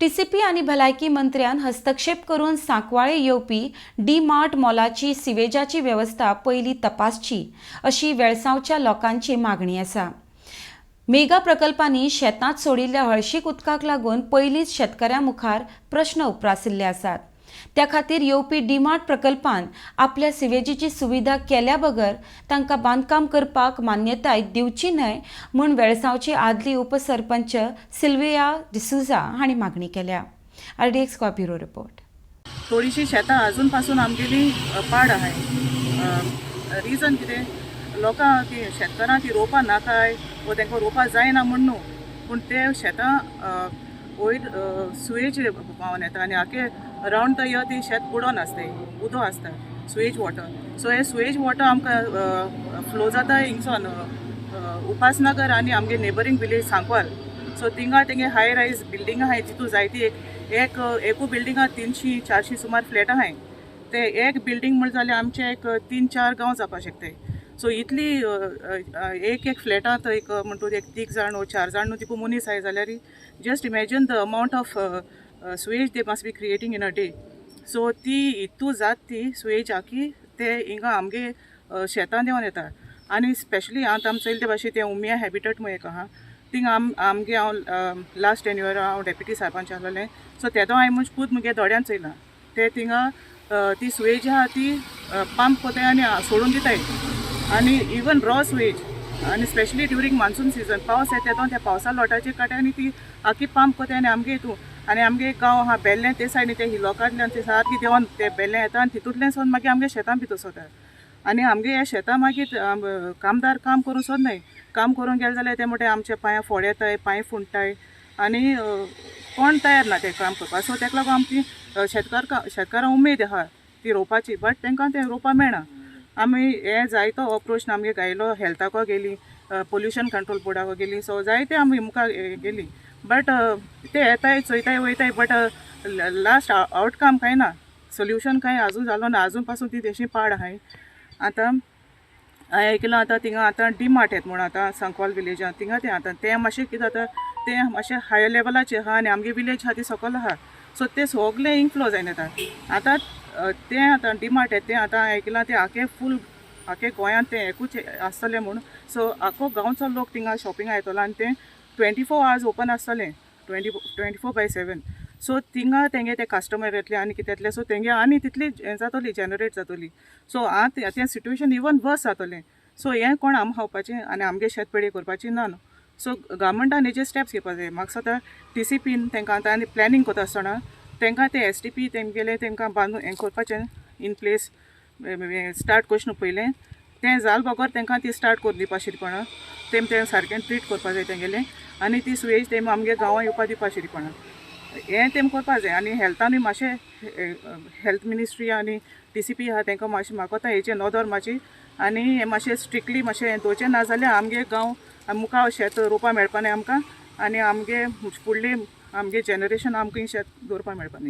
TCP आणि भलायकी मंत्र्यान हस्तक्षेप करून सांकवाळे येवपी डी-मार्ट मॉलाची सिवेजाची व्यवस्था पयली तपासची अशी वेळसावच्या लोकांची मागणी आसा। मेगा प्रकल्पांनी शेतांत सोडिल्ल्या हळशीक उदकाक लागून पयलींच शेतकऱ्यां मुखार प्रश्न उप्रासिल्ले आसात। त्या खातीर येवपी डी-मार्ट प्रकल्पान आपल्या सिवेजीची सुविधा केल्या बगर तांकां बांदकाम करपाक मान्यताय दिवची न्हय म्हूण वेळसावची आदली उपसरपंच सिल्विया डिसूजा हांणी मागणी केल्या। RDX Goa bureau report. थोडीशी शेतां अजून पासून आमगेली पाड आहाय। रिजन कितें, लोकां ती शेतकारां ती रोवपा नाकाय वा तांकां रोवपा जायना म्हूण न्हू, पूण ते शेतां वयर सुयेज पावन येता आनी आखे रावंड द इयर ती शेत बुडोन आसताय, उदो आसता सुयेज वॉटर। सो हे सुयेज वॉटर आमकां फ्लो जाता हिंगसोन उपासनगर आनी आमगे नेबरींग विलेज सांकवाल। सो थिंगा तेंगे हाय रायज बिल्डिंग आहाय, तितू जायती एकू बिल्डिंगां 300-400 सुमार फ्लॅट आहाय। ते एक बिल्डिंग म्हण जाल्यार आमचे एक 3-4 गांव जावपा शकताय। सो इतली एक फ्लॅटांत एक म्हणटा एक 3 जाण वा 4 जाण न्हू तिका मनीस आहाय जाल्यार just imagine the amount of sewage they must be creating in a day. So ती इतू जात ती सुवेज आखी ते हिंगा आमगे शेतां देंवन येता। आनी स्पेशली आतां आमी चयले ते भाशेन तें उमिया हॅबिटेट म्हण एक आहा, थिंगा आमगे हांव लास्ट टेन्युअर हांव डेप्युटी सरपंच आसलेलें। सो तेदो हांवें म्हणजे खूद मुगे दोळ्यान चयलां। ते थिंगा ती सुवेज आहा ती पंप कोताय आनी सोडून दिताय, आनी इवन रॉ सुवेज, आनी स्पेशली ड्युरींग मान्सून सिजन पावस येता तेदो त्या पावसा लोटाचेर काडटा आनी ती आखी पंप कोताय आनी आमगे हितू आनी आमगे गांव आहा बेल्लें ते सायडीन ते हिलोकांतल्यान ते सारकी देंवन ते बेल्लें येता आनी तितूंतल्यान सोन मागीर आमगे शेतां भितर सोदता। आनी आमगे ह्या शेतां मागीर कामदार काम करूं सोदनाय, काम करूंक गेले जाल्यार ते म्हणटा आमच्या पांयां फोड येताय, पांय फुंडटाय आनी कोण तयार ना ते काम करपाक। सो तेका लागून आमची शेतकारां उमेद आहा ती रोवपाची, बट तांकां तें रोवपा मेळना। आमी हे जायतो अप्रोच आमगे गायलो, हेल्थाको गेली, पोल्युशन कंट्रोल बोर्डाको गेली, सो जायते आमी मुखार गेली, बट ते येताय चोयताय वयताय, बट लास्ट आउटकम कांय ना, सोल्युशन कांय आजून जालो ना। आजून पासून ती तेशी पाड आहाय। आतां हांवें आयकलां आतां थिंगा आतां डी-मार्ट येता म्हूण आतां सांकवाल विलेजान, थिंगा तें आतां तें मातशें कितें जाता तें मातशें हायर लेवलाचेर आहा आनी आमगे विलेज आहा ती सकयल आहा। सो ते सोगलें इनफ्लो जायन येता। आतां तें आतां डी-मार्ट येता तें आतां आयकलां तें आखे फूल आखे गोंयांत तें एकूच आसतलें म्हूण। सो आखो गांवचो लोक थिंगा शॉपिंगा येतलो आनी तें 24 hours ओपन आसतलें, 24/7। सो थिंगा तेंगे ते कस्टमर येतले आनी कितें येतलें, सो तेंगे आनी तितली जातली जनरेट जातली। सो तें सिट्युएशन इवन वर्स जातलें। सो हें कोण आम खावपाचें आनी आमगे शेत पेडी करपाची ना न्हू। सो गव्हर्मेंटान हेजेर स्टेप्स घेवपा जाय। म्हाका दिसता टीसीपीन तेंकां आतां आनी प्लॅनिंग करता आसतना तेंकां ते STP तेंगेले तेंकां बांदून हें करपाचें इन प्लेस स्टार्ट करचें पयलें तें जाल बगर तेंकां ती स्टार्ट करून दिवपा शिरपणा, तें सारकें ट्रीट करपा जाय तेंगेलें, आनी ती सुवेज तें आमगे गांवां येवपा दिवपा शिरपणा हें तें करपा जाय। आनी हेल्थानूय मातशें हेल्थ मिनिस्ट्री आनी टीसीपी आहा तेंकां मातशें म्हाका कोता हेचेर नदर मातशी आनी हें मातशें स्ट्रिक्टली मातशें दवरचें ना जाल्यार आमगे गांव मुखार शेत रोवपा मेळपा न्हय आमकां, आनी आमगे फुडली आमगे जनरेशन आमकां शेत दवरपा मेळपा न्हय।